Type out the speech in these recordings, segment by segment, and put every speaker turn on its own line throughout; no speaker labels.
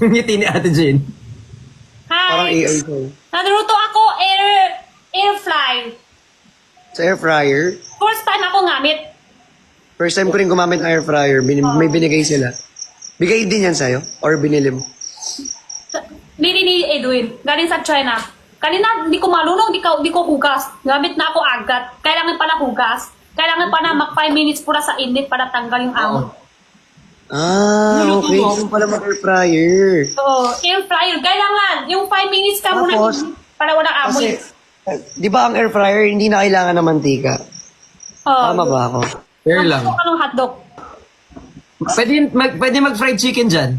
Yung ngiti ni Ate Jane.
Parang
Hi!
AI ko.
Nagluto ako air fry.
Sa air fryer.
First time ako gamit.
First time ko rin gumamit ng air fryer. May binigay sila. Bigay din yan sa'yo? Or binili mo?
Bili ni Edwin. Galing sa China. Kanina, di ko marunong, di ko hugas. Gamit na ako agad. Kailangan pa na hugas. Kailangan pa na mag 5 minutes pura sa init para tanggal yung amo.
Ah, okay. Yung pala mag-air fryer.
So, air fryer. Kailangan. Yung 5 minutes ka muna
Tapos,
para walang amoy.
Di ba ang air fryer, hindi na kailangan ng mantika? Tama ba ako?
Fair lang.
Hotdog, anong hotdog?
Pwede mag-fried chicken dyan.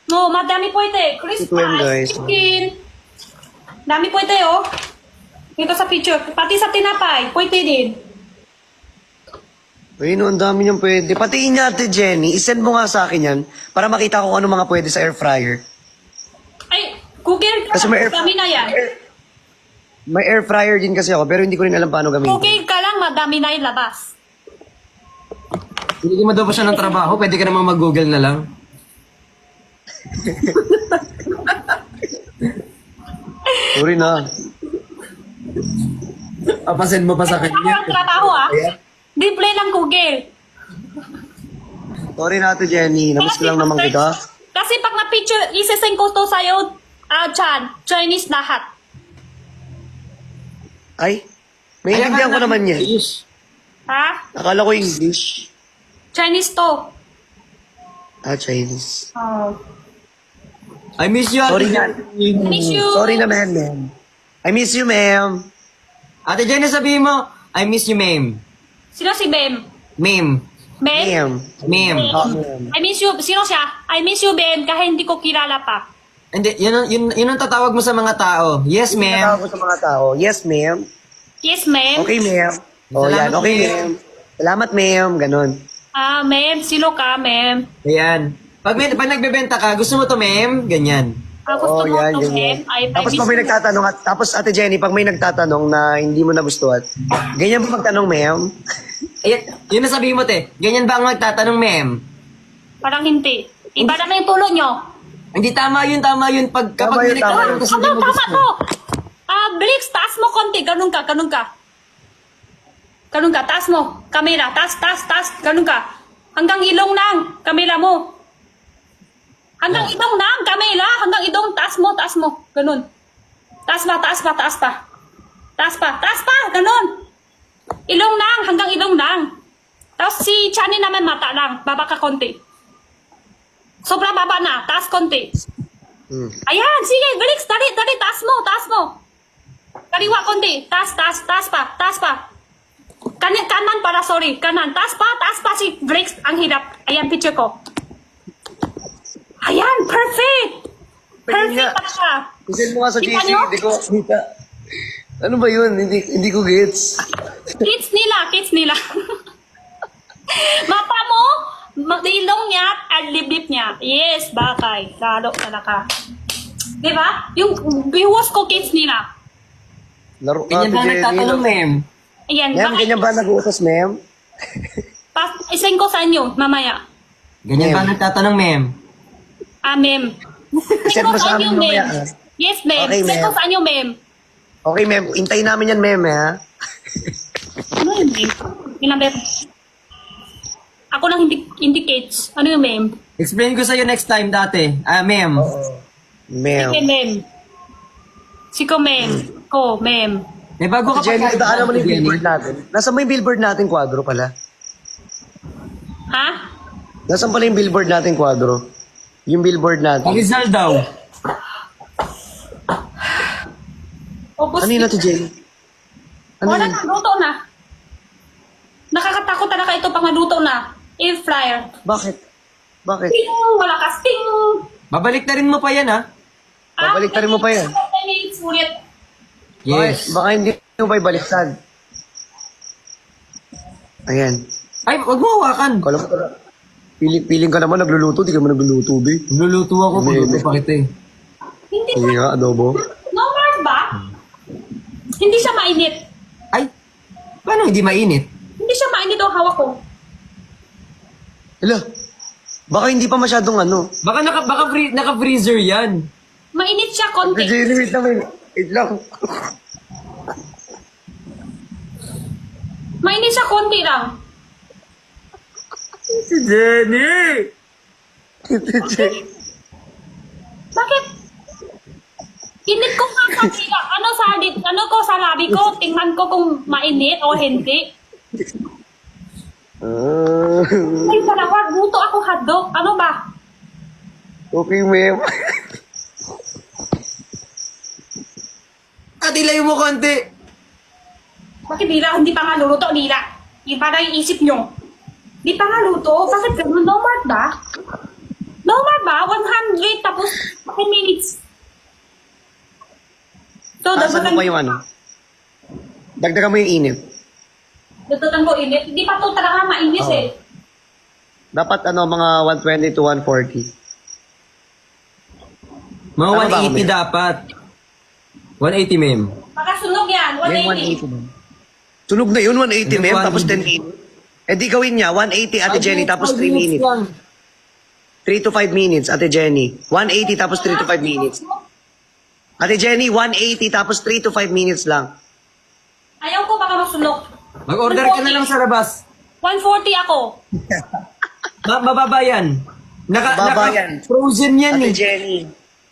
No, madami pwede. Crispy
Ito yun, guys.
chicken. Dami pwede, oh. Ito sa picture. Pati sa tinapay, pwede din.
Ayun, ang dami niyang pwede. Pati Ate Jenny, isend mo nga sa akin yan para makita ko ano mga pwede sa air fryer.
Ay, Google ka
Kasi may
lang. Madami na yan.
May air fryer din kasi ako, pero hindi ko rin alam paano gamitin.
Google ka lang, madami na yung labas.
Hindi mo daw pa siya ng trabaho, pwede ka namang mag-google na lang.
Sorry na.
Papasend mo pa sa
Ako
kanya.
ang trabaho, ah. Display lang Google.
Sorry na Ate Jenny, namiss ko lang naman kita.
Kasi pag na-picture, isesend ko to sa'yo, Chan, Chinese lahat.
Ay, may intindihan ko naman yan.
Ha?
Akala ko English.
Chinese to.
Ah, Chinese.
Oh.
I miss you, Ate
Sorry na.
Jenny.
Miss you.
Sorry na, ma'am. I miss you, ma'am.
Ate Jenny, sabihin mo, I miss you, ma'am.
Sino si Bem?
Ma'am.
Ben?
Ma'am.
Ma'am.
Ah, ma'am.
I miss you. Sino siya? I miss you, Ben, kahit hindi ko kilala pa.
Hindi, yun ang tatawag mo sa mga tao. Yes,
Tawag
ma'am.
ko sa mga tao. Yes, ma'am.
Yes, ma'am.
Okay, ma'am. Oh,
Salamat,
yan. Okay,
ma'am.
ma'am. Salamat, ma'am. Ganon.
Ah, ma'am. Sino ka, ma'am?
Ayan. Pag nagbebenta ka, gusto mo to, ma'am? Ganyan.
Ah, gusto mo
yan,
to,
yan,
ma'am?
yan.
I
Tapos
miss
pag may
you.
nagtatanong, tapos Ate Jenny, pag may nagtatanong na hindi mo nagustuhan, ganyan ba magtanong, ma'am?
Ayan, yun na sabihin mo, te. Ganyan ba ang magtatanong, ma'am?
Parang hindi. Iba naman yung tulo nyo.
Hindi, tama yun. Pag,
Tama
kapag
yun,
may
tama
nagtatanong,
yun.
tapos hindi
Ano,
mo
tama
gusto.
to. Blix, taas mo konti. Ganun ka. Ganun ka, taas mo. Kamera, taas. Ganun ka. Hanggang ilong lang, kamera mo. Hanggang ilong lang, kamera. Hanggang ilong, taas mo. Ganun. Taas pa. Ganun. Ilong lang, hanggang ilong lang. Tapos si Chani naman mata lang. Baba ka konti. Sobra baba na, taas konti. Ayan, sige, Glix, dali, taas mo. Kaliwa konti, taas pa. Kanan para, sorry, kanan, taas pa si Glix, ang hirap. Ayan, picture ko. Ayan, perfect!
Tingnan nga.
Perfect pa siya.
Isend mo nga sa
Kita
GC,
nyo?
hindi ko kita. Ano ba yun? Hindi ko gets.
Kids nila. Mata mo, ilong niya at liblib niya. Yes, bakay. Lalo talaga. Diba? Yung viewers ko, kids nila.
Laro
Ganyan ba ang nagtatanong, ma'am?
Ayan,
Ma'am,
bakay.
ganyan ba nag-uusas, ma'am?
Isend ko sa inyo, mamaya.
Ganyan ba ang nagtatanong, ma'am?
Ma'am.
Send mo sa amin mamaya, ah.
Yes, ma'am.
Okay,
Send ko
ma'am.
sa inyo, ma'am.
Okay, ma'am. Hintayin namin yan, ma'am, ha?
Ano yun, ma'am? Ginamit. Ako lang indicates. Ano yung ma'am?
Explain ko sa'yo next time dati. Ma'am.
Ma'am.
Sige, ma'am. Siko, ma'am. Ko, ma'am.
May bago ka
Jenny,
pa.
daan mo na yung billboard natin. Nasaan mo yung billboard natin, kwadro pala?
Ha?
Nasaan pala yung billboard natin, kwadro? Yung billboard natin.
Rizal daw.
Ubus.
Ano yun natin, Jenny? Ano
Wala
yun?
na, luto na. Nakakatakot talaga ito pang naluto na. Air fryer.
Bakit? Bakit?
Ting! Wala ka, ting!
Babalik na rin mo pa yan, ha?
Babalik na rin mo pa yan.
10 minutes ulit.
Yes.
Baka hindi mo ba ibaliktad? Ayan.
Ay, wag mo hawakan.
Kala mo piling ka naman nagluluto, di ka mo nagluluto, be.
Luluto ako, puluto pa kita eh.
Hindi
Sige nga, adobo.
normal ba? Hindi siya mainit.
Ay, paano hindi mainit?
Hindi siya mainit ang hawak ko.
Hala, Baka hindi pa masyadong ano.
Naka-freezer yan.
Mainit siya konti.
Jenny, wait lang. Wait lang.
Mainit siya konti lang.
Si Jenny!
Bakit? Init ko nga sa tila. Ano ko sa labi ko? Tingnan ko kung mainit o hindi. Ay, dalawa. Buto ako hotdog. Ano ba?
Okay, ma'am.
Ilayo mo konti.
Bakit nila? Hindi pa nga luluto nila. Yung para yung isip nyo. Hindi pa nga luto. Bakit ganun? Normal ba? Normal ba? 100 tapos 10 minutes. So,
Asan mo pa yung ano? Dagdagan mo yung init.
dagdagan ko init. Hindi pa to talaga mainit
Oo.
eh.
Dapat ano, mga 120 to 140.
Mga
Tama ba
180
ako, ma'am?
dapat. 180, ma'am.
Makasunog yan.
Yung
180.
180 ma'am. Sunog na yun, 180
Yung
ma'am, tapos 10
180.
minutes. Eh di gawin niya, 180 Ate Jenny, tapos 3 minutes.
lang.
3 to 5 minutes, Ate Jenny. 180 tapos 3 to 5 minutes. Ate Jenny, 180 tapos 3 to 5 minutes lang.
Ayaw ko baka masunog.
Mag-order ka na lang sa labas.
140 ako.
Mababa yan.
Mababa yan.
Frozen yan
Ate
eh.
Jenny.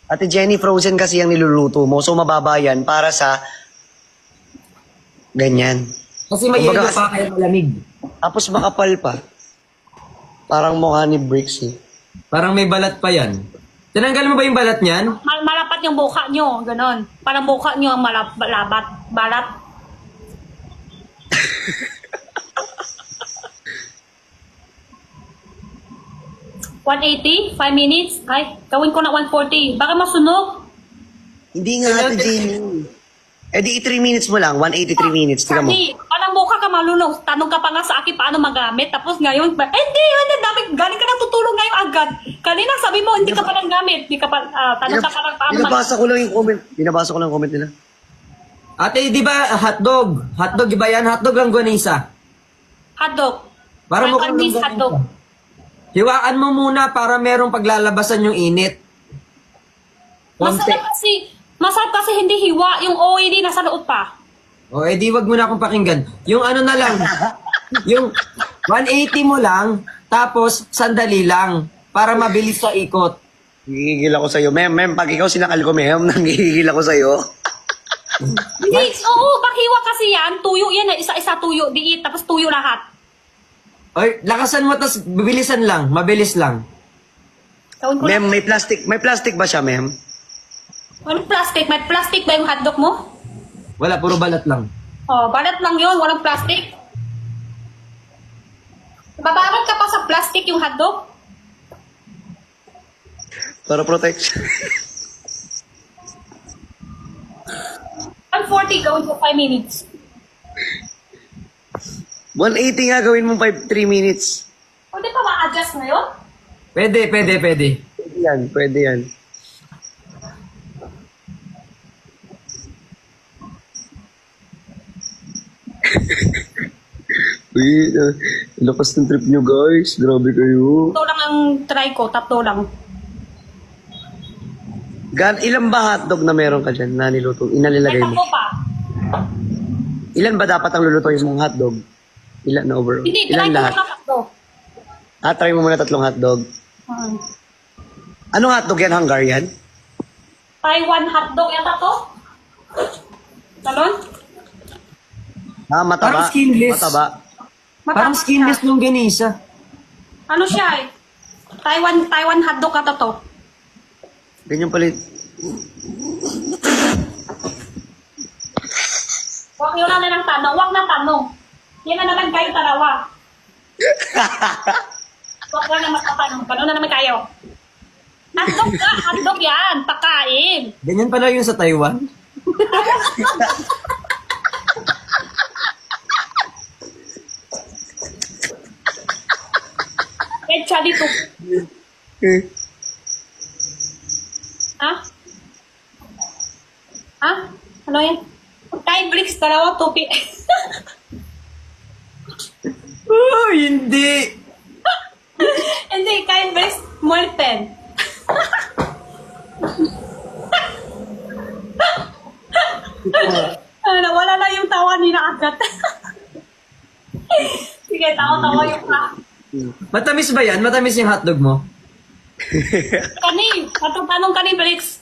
Ate Jenny, frozen kasi ang niluluto mo. So mababa yan para sa ganyan.
Kasi may
Kumbaga,
yelo pa kaya malamig.
Tapos makapal pa. Parang mukha ni Bricks eh.
Parang may balat pa yan. Tinanggal mo ba yung balat niyan?
Malapat yung buka nyo. Ganon. Parang buka nyo ang malabat. Balat. $180? 5 minutes? Ay, gawin ko na 140. Baka masunog.
Hindi nga, Ate Jenny. Eh di 3 minutes mo lang, 183 minutes. Tingnan mo.
Hindi, parang buka ka malunod. Tanong ka pa nga sa akin paano magamit. Tapos ngayon, hindi, dami. Galing ka na tutulong ngayon agad. Kanina sabi mo, hindi ka pa lang gamit. Hindi ka pa, tanong ka pa lang paano
Binabasa ko lang yung comment. Binabasa ko lang yung comment nila.
Ate, di ba hotdog? Hotdog ba yan? Hotdog lang ganisa.
Hotdog.
Para mo
Parang miss hotdog.
Hiwaan mo muna para merong paglalabasan yung init. Konti.
Masarap kasi hindi hiwa. Yung oily nasa loob pa.
O, edi wag mo na akong pakinggan. Yung ano na lang, yung 180 mo lang, tapos sandali lang, para mabilis sa ikot.
Nangigigil ako sa'yo. Ma'am, pag ikaw sinakal ko, ma'am, nangigigil ako sa'yo.
Hindi, oo, bakhiwa kasi yan. Tuyo yan, isa-isa tuyo. Diit, tapos tuyo lahat.
Oy, lakasan mo, tapos bibilisan lang, mabilis lang.
Gawin ko
Ma'am,
lang.
may plastic ba siya, ma'am?
Walang plastic. May plastic ba yung hotdog mo?
Wala, puro balat lang.
Oh, balat lang yun. Walang plastic. Babarat ka pa sa plastic yung hotdog?
Para protection.
140, gawin ko 5 minutes.
180 nga gawin mo 3 minutes.
Pwede pa ma-adjust ngayon?
Pwede.
Pwede yan, pwede yan. Uy, lakas ng trip nyo guys. Grabe kayo.
Ito lang ang try ko. Tatlo lang.
Ilan ba hotdog na meron ka dyan na niluto? Inalilagay
May
mo?
tatlo pa.
Ilan ba dapat ang lulutuin mong hotdog? Ilan na overall?
Hindi, try
Ilan
ko
lahat?
na tatlo.
Try mo muna 3 hotdog. Anong hotdog yan? Hungarian?
Taiwan hotdog yata to? Talon?
Mataba.
Parang skinless.
Mataba.
Parang
Matapos
skinless
siya.
nung ganisa.
Ano siya eh? Taiwan hotdog ata to.
Ganyan pala.
Huwag nyo na ng tanong. Huwag na tanong. Yan na naman kayo dalawa. Huwag na naman tatanong. Paano na naman kayo? Hotdog ka. Hotdog yan. Pakain.
Ganyan pala yung sa Taiwan.
Petsa dito. Ha? Ha? Ano yan? Time bricks, dalawa, tupi.
Oh, hindi.
Hindi, kain very small pen. Nawala na yung tawa ni na agad. Sige, tawa-tawa yung pa.
Matamis ba yan? Matamis yung hotdog mo?
Kani, tanong kani, Felix.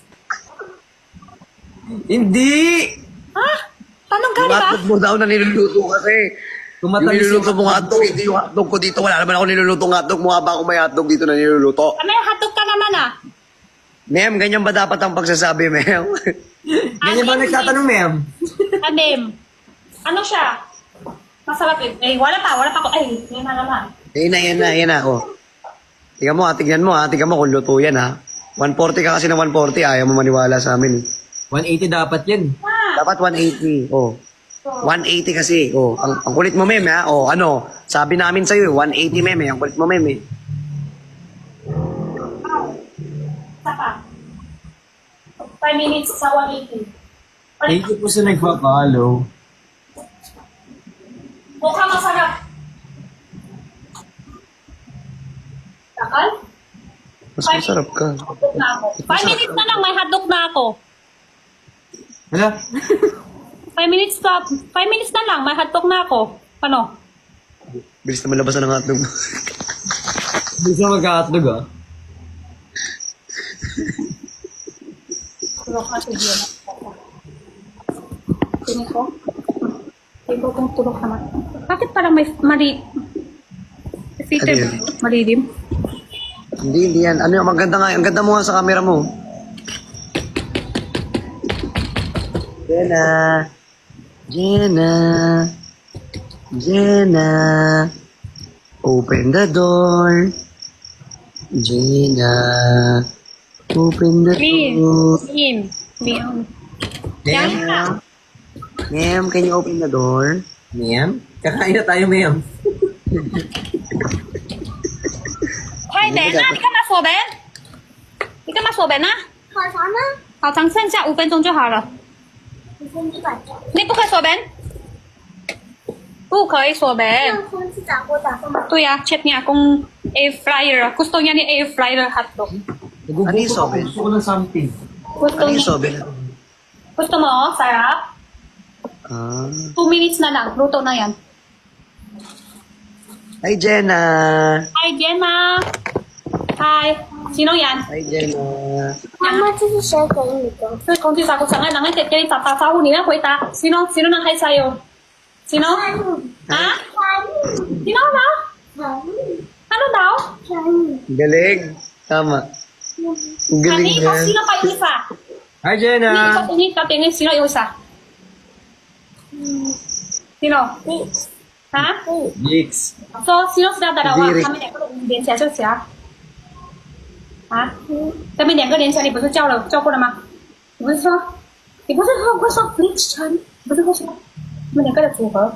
Hindi!
Ha? Tanong kani
Yung
ba?
hotdog mo daw na niluluto kasi.
Kung
Yung
matamis
niluluto mong hotdog, hindi yung hotdog ko dito. Wala naman ako nilulutong hotdog. Mukha ba ako may hotdog dito na niluluto?
May hotdog ka naman ah.
Ma'am, ganyan ba dapat ang pagsasabi, ma'am?
Ganyan ba nagtatanong, ma'am?
Anim. Ano siya? Masarap eh. Eh, wala pa ko. Ay, yun na naman.
Yan na. Oh. Tingnan mo, tignan mo kung luto yan, ha. 140 ka kasi na 140, ayaw mo maniwala sa amin, eh.
180 dapat yan.
Dapat 180, oh. 180 kasi, oh. Ang kulit mo, ma'am, ha. Oh, ano, sabi namin sa'yo, 180, ma'am, eh. Ang kulit mo, ma'am, eh.
Saka. 5 minutes sa 180.
Thank you po sa nagpa-follow.
Mukhang masarap. Takal?
Mas masarap ka.
Hotdog na ako. 5 minutes na lang, may hotdog na ako.
Hala?
5 minutes na lang, may hotdog na ako. Ano?
Bilis naman labasan ng hotdog mo.
Hindi siya magka-hotdog, ah.
Tulog na siya. Tingin ko. Tingin ko kung tulog naman. Bakit parang may filter
Ano yan?
malilim?
Hindi yan. Ano yung maganda nga, ang ganda mo nga sa camera mo. Jenna, open the door. Jenna, open the door.
Mim.
Ma'am, ma'am, can you open the door?
Ma'am? Kakain na tayo, ma'am.
快点啊！你干嘛锁门？你干嘛锁门啊？
好长吗？
好长，剩下5分钟就好了。
你先去把这
你不可以锁门，不可以锁门。
让空气炸锅打上吧。
对呀、check niya kung air fryer. Gusto niya ni air fryer hotdog.
Ano yung sobe?
Gusto ko ng something.
Gusto
Ano yung
niya.
sobe?
Gusto mo? Sarap.
Ah.
2 minutes na lang. Luto na yan.
Hi, Jenna.
Hi, Jenna. Hi. Sino yan?
Hi, Jenna.
妈妈，这是谁给你的？
是空气炸锅上岸，两个姐姐打招呼，你要回答。Sino nang hi sa'yo? Sino?
川女，
Ha?
川女，
Sino daw?
川女，
Ano daw?
川女。
Galing. Tama. Ang galing
Ani? O
yan.
sino pa yung isa?
Hi, Jenna!
Tingin. Sino yung isa? Sino? Ha?
Mix.
So, sino sila dalawa?
Derek.
他们两个连起来就行。啊？他们两个连起来，你不是叫过了吗？你不是说 Felix Chen， 不是说他们两个的组合？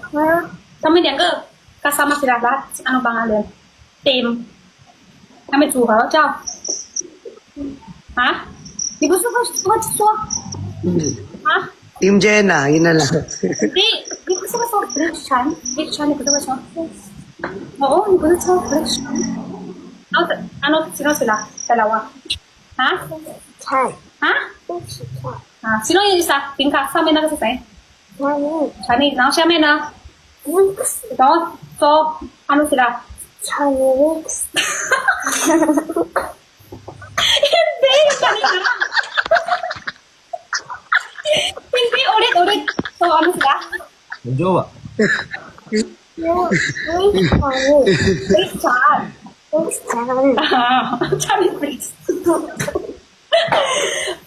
他们两个 kasama sila lahat. Ano pangalan? Team. Kami 组合叫啊？你不是说啊？
Team Jenna, yun na lang.
你不是会说 Felix Chen？Felix Chen 你不是会说？Oo,你不是说 Felix Chen？ano sino sila? Dalawa. Ha?
川，
Ha?
一起川，
Sino yung isa? Pinka, 上面那个是谁？
川女，
Chinese. 然后下面呢？
Wix，
So, ano sila?
川女 Wix，
Hindi, kanina. Hindi, ulit. So, ano sila?
Ang jowa.
Wix 川女
Felix Chan.
，Wix 川女，
Chinese Felix.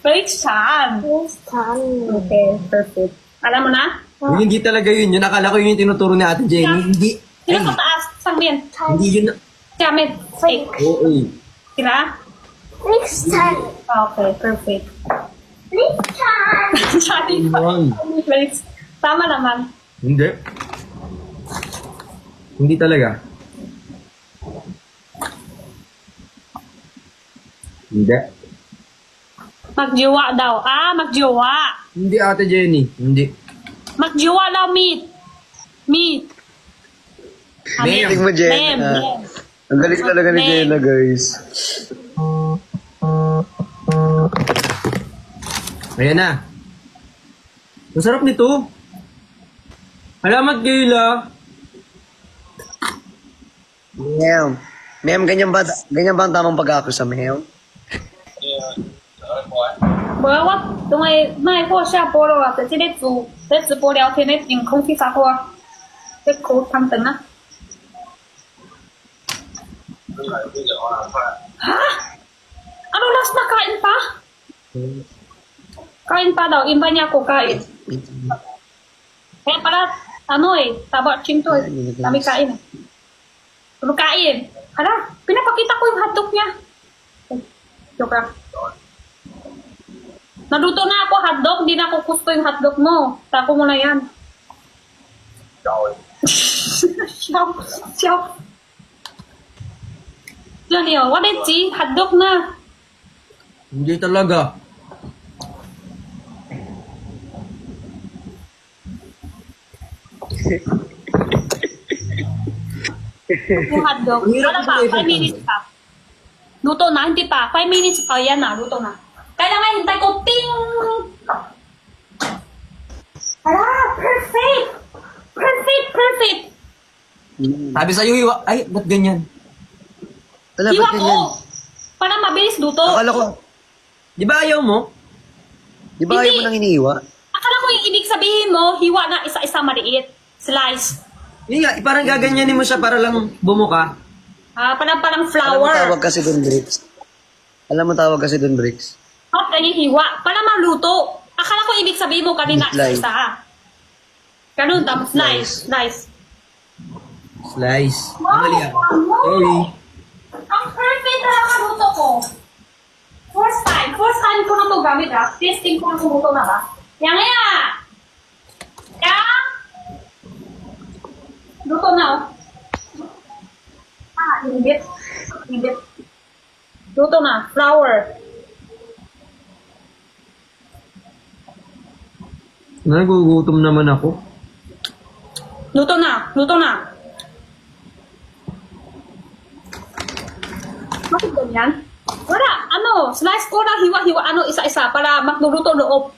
Felix Chan.
Wix 川女。
Okay, perfect. Alam mo na?
Yung hindi talaga yun. Yun akala ko yun yung tinuturo ni Ate Jenny. Hindi.
Sino sa taas? Sang面?
Hindi yun.
Jamet. Fake.
Oo.
Sila?
Wix 川女
Okay, perfect.
，Wix 川。
Chinese Felix. Tama naman.
Hindi. Hindi talaga. Hindi.
Magjowa daw. Magjowa.
Hindi, Ate Jenny. Hindi.
Magjowa daw, meet.
Ma'am.
Tingin mo, Jenna. Ang galing talaga ni Jenna, guys.
Ayan na. Masarap nito. Salamat, Kayla.
Ma'am. Ma'am, ganyan ba ang tamang pag-ako sa ma'am?
我等会卖货下播了啊，在这里在直播聊天的用空气杀货啊，在口汤等啊。Hah? Ano last na kain pa? Kain pa daw, iba niya ako kain. Kaya pala, ano eh, taba chinto eh. Kami kain eh. Ano kain? Hala, pinapakita ko yung hotdog niya. Joke lang. Naluto na ako hotdog, hindi na ako gusto yung hotdog mo. Tako mo na yan. Siyaw. Yan yun, what is it? Hotdog na.
Hindi talaga.
Yung hotdog. Wala pa, 5 minutes pa. Luto na, hindi pa. 5 minutes pa, yan na, luto na. Kailangan hintay ko, ting! Hala, perfect! Perfect!
Sabi sa'yo, hiwa. Ay, ba't ganyan?
Wala,
Hiwa
ba't
ko!
ganyan?
Para mabilis luto.
Akala ko,
Di ba ayaw mo?
di ba ayaw mo
Hindi.
nang iniiwa?
Akala ko yung ibig sabihin mo, hiwa na isa-isa maliit. Slice.
Hindi nga, parang gaganyanin mo siya para lang bumuka.
Parang
Alam mo
flour.
tawag kasi doon, Bricks. Alam mo tawag kasi doon, Bricks.
At ganyan hiwa. Para maluto. Akala ko ibig sabihin mo kanina
Slice.
isa-isa. Ganun, tapos slice.
Slice.
Wow,
Mali ako.
wow.
Sorry.
Ang perfect talaga luto ko. First time ko na ito gamit ha. Testing ko na kumuto na ba. Yan nga. Yan. Luto na oh. Init. Luto na. Flour.
Nagugutom naman ako.
Luto na. Bakit ganyan? Wala. Slice ko na hiwa-hiwa isa-isa para magluluto loob.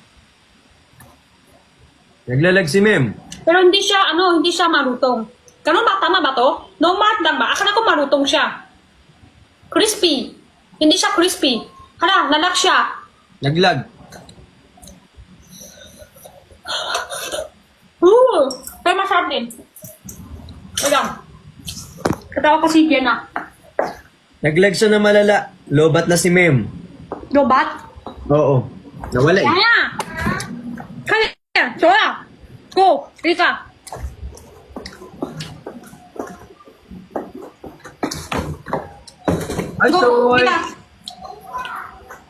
Naglalag si Mem.
Pero hindi siya marutong. Ganun ba? Tama ba to? No mark lang ba? Akala ko marutong siya. Crispy. Hindi siya crispy. Hala, lalak siya.
Naglag.
Pero masarap din. Ayan. Katawa ko si Jenna.
Naglag siya na malala. Lobat na si Mem.
Lobat?
Oo. Nawala eh.
Kaya! Kaya! Soya! Go! Rika!
Ay,
Go!
sorry.
Rika!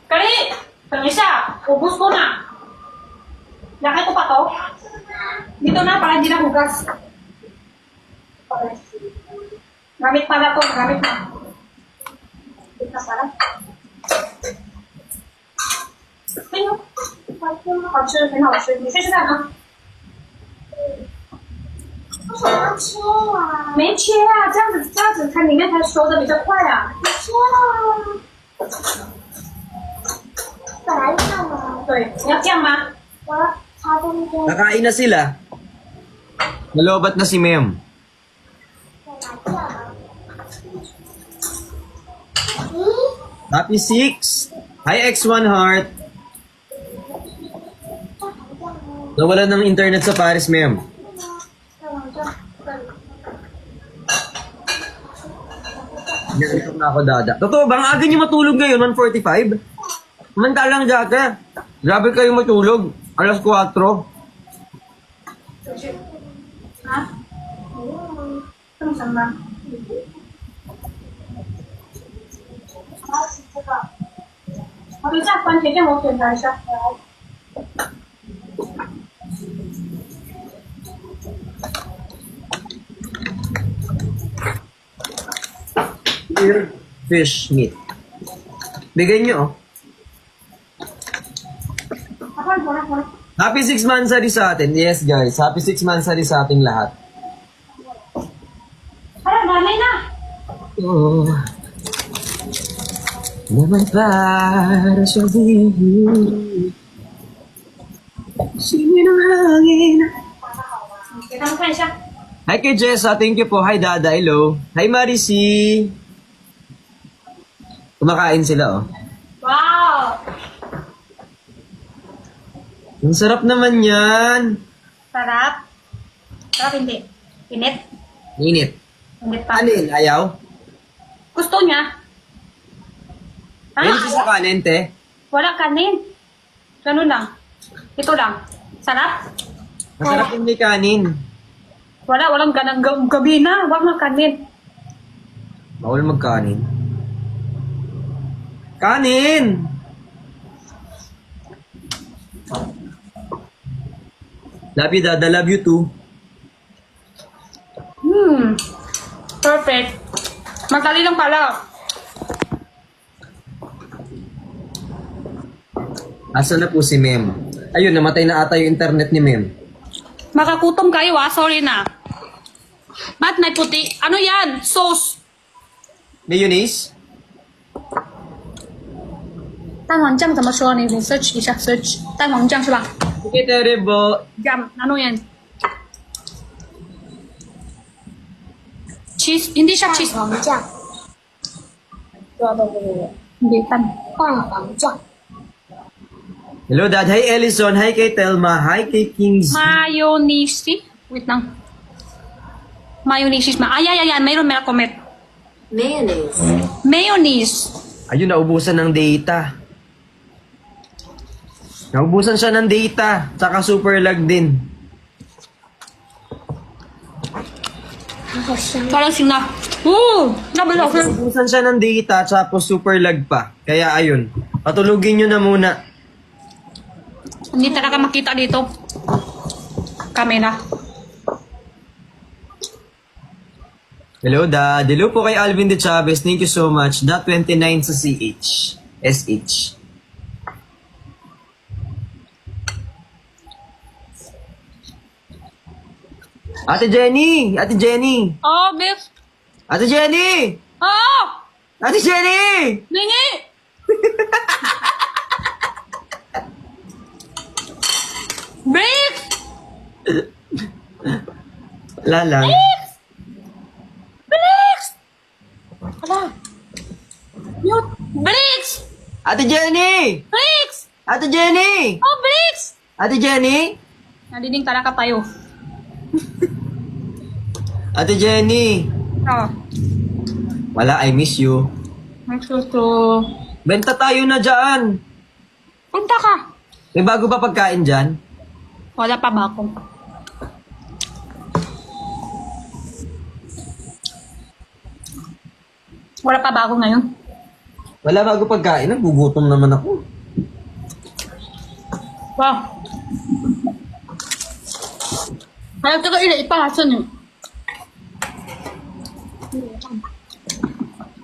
Kali! Kami siya! Ubus ko na! Laki ko pa to? Dito na para hindi na hugas. Okay. Gamit pala to. Gamit na. Gamit na pala.哎呦，好吃，很好吃，你试试看啊。
为什么要切啊？
没切啊，这样子它里面才熟的比较快啊。
你切了，本来这样的，
对，你要这样吗？
我要插中间，
Nakain na sila. Nalobat na si Mem.
本来这样的。咦，
Happy 6. Hi, X1 Heart. Nawala ng internet sa Paris, Mem.
再往这，这里。
Nalitok na ako, Dada. Totoo ba? Ang aga niyo matulog ngayon, 1:45? Samantalang dati. Grabe kayo matulog. Alas 4.
啊？这么什么？
这个，
我等一下番茄酱我检查一下。
Here, fish meat. Bigay niyo, oh. Happy 6 months sa atin. Yes, guys. Happy 6 months sa ating lahat.
Ay, dami na.
ko naman para sabihin sino ng hangin.
Kita mo kayo siya.
Hi kay Jessa, thank you po. Hi Dada, hello. Hi Marisi. Kumakain sila, oh.
Wow!
Ang sarap naman yan.
Sarap. Sarap hindi. Init.
Init.
Init pa.
Kanin, ayaw?
Gusto niya.
Yan sa kanin, te.
Wala kanin. Ganun lang. Ito lang. Sarap.
Masarap yung may kanin.
Walang ganang gabi na. Wag na kanin.
Bawal magkanin. Kanin! Love you, Dada. Love you too.
Perfect. Magdali lang pala.
Asa na po si Mem? Ayun, namatay na ata yung internet ni Mem.
Makakutom kayo sorry na. Ba't may puti? Ano yan? Sauce.
Mayonnaise?
蛋黄酱怎么说？你 search 一下 search 蛋黄酱是吧
Okay, terrible.
？Jam ano yan? Cheese hindi siya
蛋
cheese.
黄酱，对，
Hindi tan.
蛋黄酱，
Hello, Dad. Hi, Ellison. Hi kay Telma. Hi kay Kings.
Mayonnaise. Wait lang. Mayonnaise. Ayan. Mayroon comment. Mayonnaise.
Ayun, naubusan ng data. Naubusan siya ng data. Tsaka super lag din.
好香。
Parang sina. Nabalaw ko.
Naubusan siya ng data, tapos super lag pa. Kaya ayun, patulugin nyo na muna.
Hindi talaga makita dito. Kamera.
Hello, Dad. Hello po kay Alvin de Chavez. Thank you so much. Dot 29 sa CH. SH. Ate Jenny! Ate Jenny!
Oh, Bex.
Ate Jenny!
Oh!
Ate Jenny!
Ningi! Bex!
Wala lang.
Bex! Ala. Mute. Bex!
Ate Jenny!
Bex!
Ate Jenny!
Oh, Bex!
Ate Jenny!
Nadining talaga tayo.
Ate Jenny!
Oh.
Wala, I miss you.
Nagsuso.
Benta tayo na dyan.
Punta ka.
May bago ba pagkain dyan?
Wala pa ba ako? Wala pa ba ako ngayon?
Wala bago pagkain. Nagugutom naman ako.
Wow. Ayaw taga ila ipahasan yun.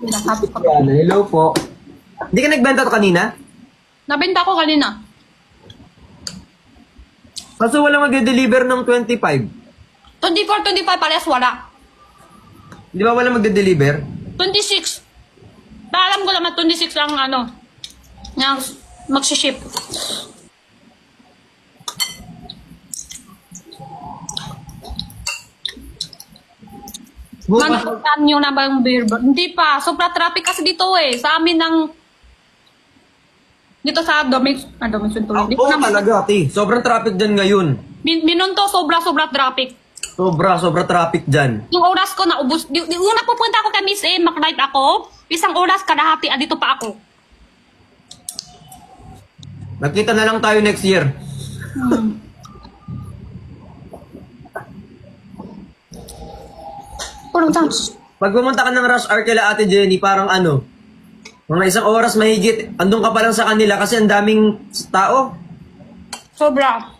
Happy pa.
Yan, hello po. Hindi ka nagbenta to kanina?
Nabenta ko kanina.
Kaso wala magde-deliver ng 25.
24, 25 parehas wala.
Di ba wala magde-deliver?
26. Alam ko naman 26 lang ano. Yang magsiship.
Bukas,
Managtan nyo na ba yung beer bar? Hindi pa. Sobra traffic kasi dito eh. Sa amin ng... Dito sa Dominson tuloy. Dito
Oo
na,
talaga, ate. Sobrang traffic dyan ngayon.
Minunto, sobra traffic.
Sobra traffic dyan.
Yung oras ko naubos. Una pupunta ako kay Miss A, mag-night ako. Isang oras kalahati, dito pa ako.
Nagkita na lang tayo next year.
Purong chance.
Pag pumunta ka ng rush hour kila Ate Jenny, parang ano, mga isang oras mahigit, andun ka pa lang sa kanila kasi ang daming tao.
Sobra.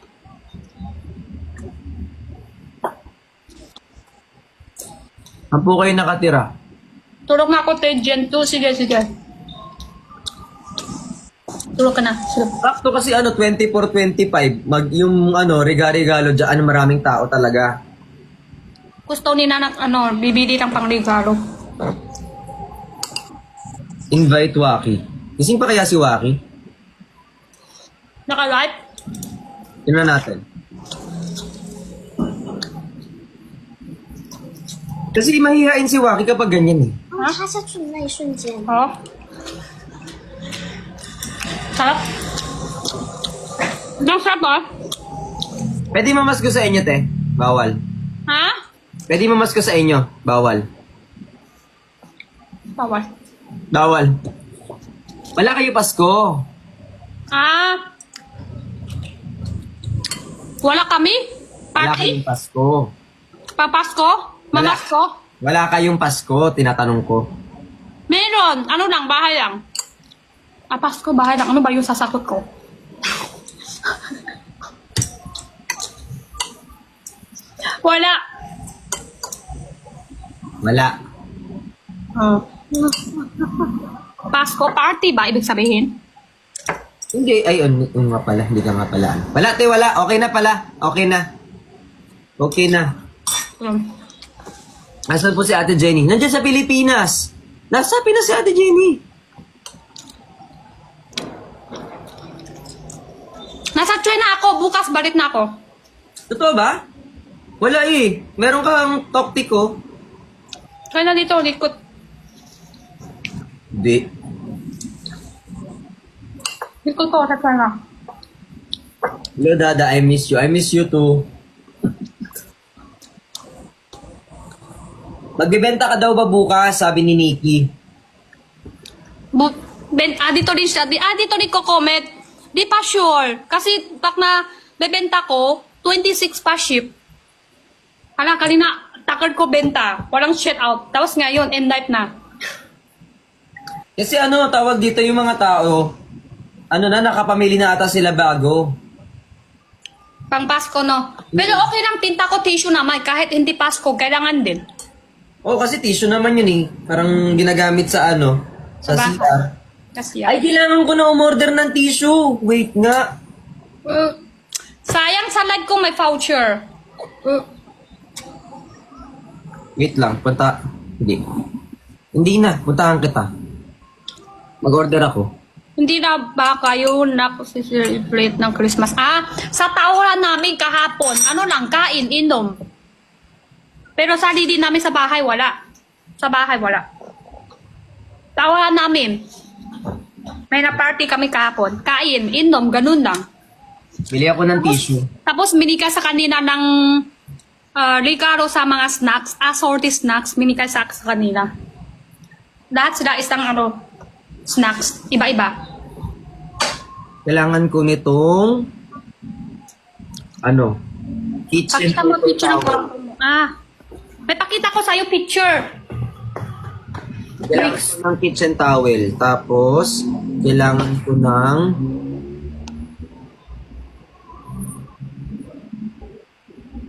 Saan po kayo nakatira?
Tulog na ako, Gen 2. Sige. Tulog ka na. Sige.
Sakto kasi 24-25, yung regalo dyan, maraming tao talaga.
Gusto ni Nanak, bibili ng pangregalo.
Invite Waki. Gising pa kaya si Waki?
Naka-live?
Tingnan natin. Kasi mahihain si Waki kapag ganyan eh.
然后插下去的那一瞬间，
Oo. Sarap. Ang sarap ah.
Pwede mamasko sa inyo, te. Bawal.
Ha?
Pwede mamasko sa inyo. Bawal.
Bawal.
Bawal. Wala kayo Pasko.
Ah. Wala kami?
Wala
Party?
kayong Pasko.
Papasko? Mamasko?
Wala kayong Pasko, tinatanong ko.
Meron. Ano lang, bahay lang. Ah, Pasko, bahay lang. Ano ba yung sasakot ko? Wala.
Wala.
Pasko party ba ibig sabihin?
Hindi, ay, nga pala. Hindi ka nga pala. Wala, te, wala. Okay na pala. Okay na. Okay na. Nasaan po si Ate Jenny? Nandiyan sa Pilipinas. Nasa Pinas si Ate Jenny.
Nasa China ako. Bukas balik na ako.
Totoo ba? Wala eh. Meron kang toktik ko.
China dito, likot.
Hindi.
Likot ko sa China.
Hello, Dada. I miss you. I miss you too. Magbebenta ka daw ba bukas? Sabi ni Nikki.
Dito din siya. Dito din ko comment. Di pa sure. Kasi pag na bebenta ko, 26 pa ship. Hala, kanina, takard ko benta. Walang shit out. Tapos ngayon, end life na.
Kasi ano, tawag dito yung mga tao, ano na, nakapamili na ata sila bago.
Pang Pasko, no? Pero okay lang, tinta ko tissue naman. Kahit hindi Pasko, kailangan din.
Oh, kasi tissue naman yun eh. Parang ginagamit sa ano, sa
Diba?
CR.
Kasi
Ay, kailangan ko na umorder ng tissue. Wait nga.
sayang sa live ko may voucher.
Wait lang, punta. Hindi. Hindi na, puntahan kita. Mag-order ako.
Hindi na ba kayo na-celebrate ng Christmas? Ah, sa tawaran namin kahapon, ano lang, kain, inom. Pero sa din namin sa bahay, wala. Sa bahay, wala. Tawaran namin. May na-party kami kahapon. Kain, inom, ganun lang.
Bili ako ng tissue.
Tapos minika sa kanina ng regalo sa mga snacks, assorted snacks, minika sa kanila. Lahat sila isang snacks, iba-iba.
Kailangan ko nitong kitchen
Pakita mo
paper
picture ng
towel.
kwarto mo. May pakita ko sa'yo picture.
Kailangan ko ng kitchen towel. Tapos, kailangan ko ng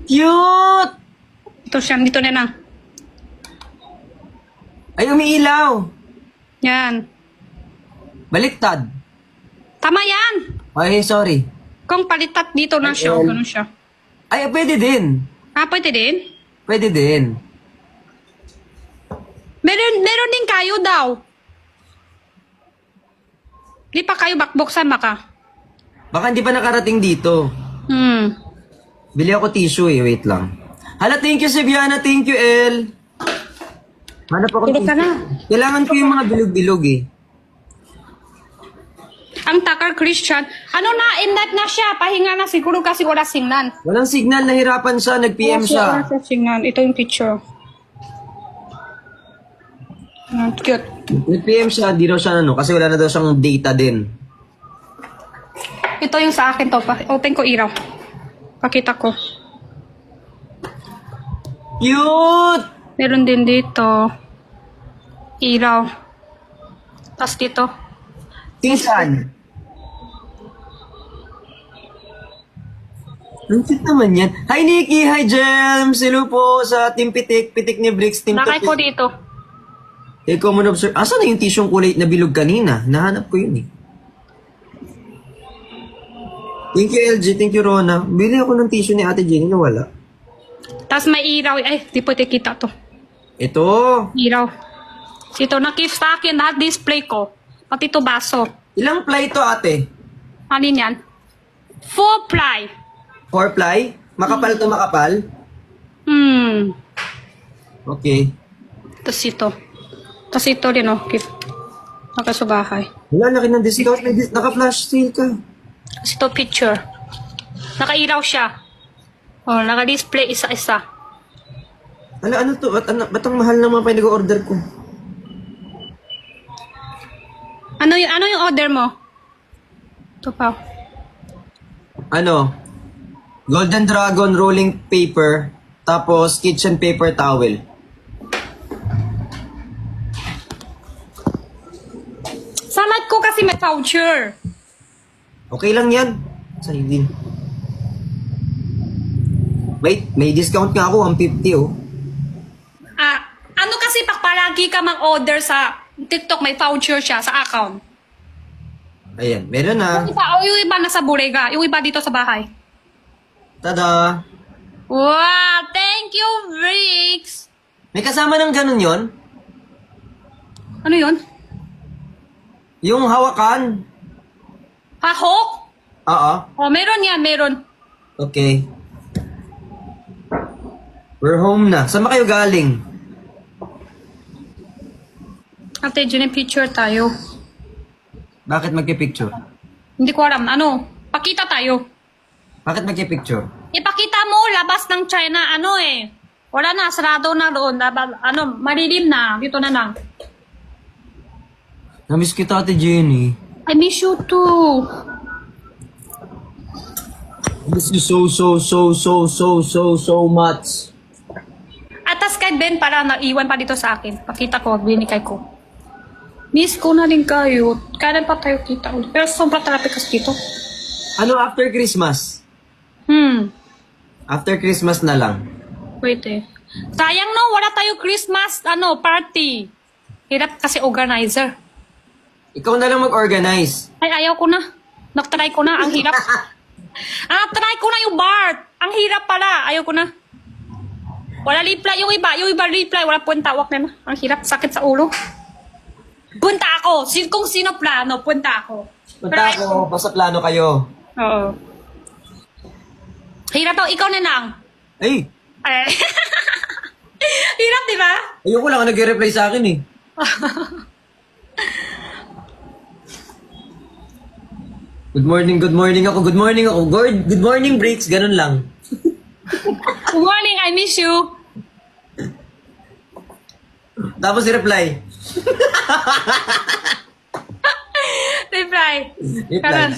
cute!
Ito siya, dito na lang.
Ay, umiilaw!
Yan.
Baliktad.
Tama yan.
Ay, sorry.
Kung palitat dito na siya,
Ayun.
ganun siya.
Ay, pwede din.
Pwede din?
Pwede din.
Meron din kayo daw. Di pa kayo bakbuksan maka.
Baka hindi pa nakarating dito. Bili ako tissue eh. Wait lang. Hala, thank you, Sibiana. Thank you, El. Hanap ako
Bili ka
tissue.
na.
Kailangan ko yung mga bilog-bilog eh.
Ang Takar Christian, in life na siya, pahinga na siguro kasi wala signal.
Walang signal, nahirapan siya, nag-PM siya.
Wala signal. Ito yung picture. Cute.
Nag-PM siya, di raw siya kasi wala na daw siyang data din.
Ito yung sa akin to. Open ko ilaw. Pakita ko.
Cute!
Meron din dito. Ilaw. Tapos dito.
Tingsan. Ang cute naman yan. Hi, Nikki! Hi, Gems! Hello po sa Team Pitik. Pitik ni Bricks. Team
Nakay ko dito.
Take common observe. Asan na yung tissue kulay na bilog kanina? Nahanap ko yun eh. Thank you, LG. Thank you, Rona. Bili ako ng tissue ni Ate Jenny na wala.
Tapos may ilaw. Ay, di pwede kita to.
Ito.
Ilaw. Ito, nakip sa akin lahat display ko. Pati ito baso.
Ilang ply to, ate?
Alin yan? 4 ply.
4 ply? Makapal to makapal? Okay.
Tapos ito. Tapos ito din, oh. Keep. Nakasubahay.
Wala, laki ng discount. Naka-flash sale ka.
Tapos ito, picture. Nakailaw siya. Oh, naka-display isa-isa.
Ano to? Ba't ang mahal ng mga pinag-order ko?
Ano yung order mo? Ito pa.
Ano? Golden Dragon rolling paper. Tapos kitchen paper towel.
Salad ko kasi may voucher.
Okay lang yan. Sa'yo din. Wait, may discount nga ako, 150 oh.
Ano kasi palagi ka mang-order sa TikTok, may voucher siya sa account.
Ayan, meron na.
Yung iba nasa Burega, yung iba dito sa bahay.
Tada!
Wow, thank you, Bricks.
May kasama ng ganun yon?
Ano yun?
Yung hawakan.
Hahok?
Oo.
Oh, meron yan, meron.
Okay. We're home na. Saan ba kayo galing?
Ate, dyan yung picture tayo.
Bakit magpipicture?
Hindi ko alam, ano? Pakita tayo.
Bakit magpipicture?
Ipakita mo, labas ng China, ano eh. Wala na, sarado na doon. Malilim na. Dito na lang.
Namiss kita, Ate Jenny.
I miss you too.
Miss you so much.
Atas kay Ben para naiwan pa dito sa akin. Pakita ko, binikay ko. Miss ko na rin kayo. Kailan pa tayo kita ulit. Pero sobrang traffic kasi dito.
Ano after Christmas? After Christmas na lang.
Wait eh. Sayang no, wala tayo Christmas party. Hirap kasi organizer.
Ikaw na lang mag-organize.
Ay, ayaw ko na. Nag-try ko na. Ang hirap. Try ko na yung Bart. Ang hirap pala. Ayaw ko na. Wala reply. Yung iba reply. Wala punta. Wak na. Ang hirap. Sakit sa ulo. Punta ako. Kung sino plano, punta ako.
Punta ako. Basta plano kayo.
Oo. Hirap daw. Ikaw na lang.
Ay!
Ay. Hirap, di ba?
Ayoko lang nag-reply sa akin eh. Good morning ako. Good morning, Breaks. Ganun lang.
Good morning, I miss you.
Tapos i-reply.
Reply.
Reply.
Karon.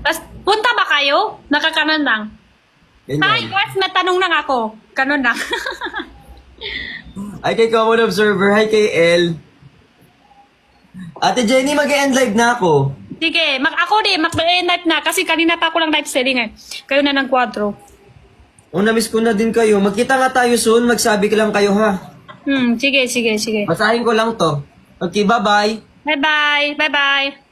Tapos, punta ba kayo? Nakakanan lang. Hi,
Ganyan.
guys, may tanong lang ako. Ganun lang.
Hi kay Common Observer. Hi kay El. Ate Jenny, mag-end live na ako.
Sige, ako din, mag-night na. Kasi kanina pa ako lang live selling eh. Kayo na ng kwadro.
Oh, na-miss ko na din kayo. Magkita nga tayo soon. Magsabi ka lang kayo ha.
Sige.
Basahin ko lang to. Okay, bye-bye.
Bye-bye. Bye-bye.